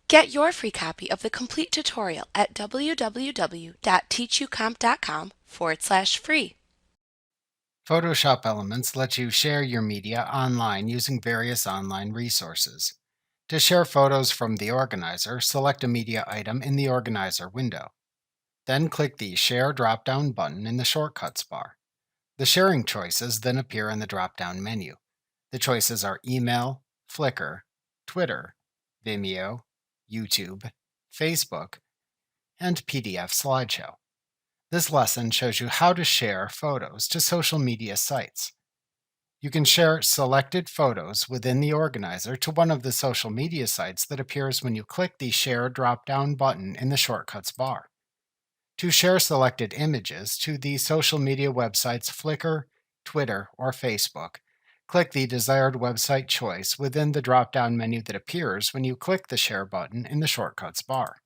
Get your free copy of the complete tutorial at www.teachucomp.com/free. Photoshop Elements let you share your media online using various online resources. To share photos from the organizer, select a media item in the organizer window. Then click the Share drop-down button in the Shortcuts bar. The sharing choices then appear in the drop-down menu. The choices are Email, Flickr, Twitter, Vimeo, YouTube, Facebook, and PDF slideshow. This lesson shows you how to share photos to social media sites. You can share selected photos within the organizer to one of the social media sites that appears when you click the Share drop-down button in the Shortcuts bar. To share selected images to the social media websites Flickr, Twitter, or Facebook, click the desired website choice within the drop-down menu that appears when you click the Share button in the Shortcuts bar.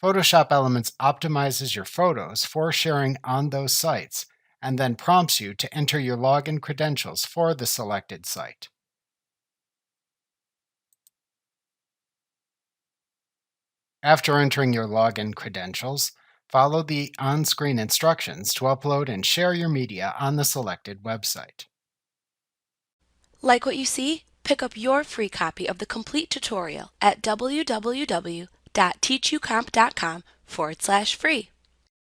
Photoshop Elements optimizes your photos for sharing on those sites and then prompts you to enter your login credentials for the selected site. After entering your login credentials, follow the on-screen instructions to upload and share your media on the selected website. Like what you see? Pick up your free copy of the complete tutorial at www.teachucomp.com/free.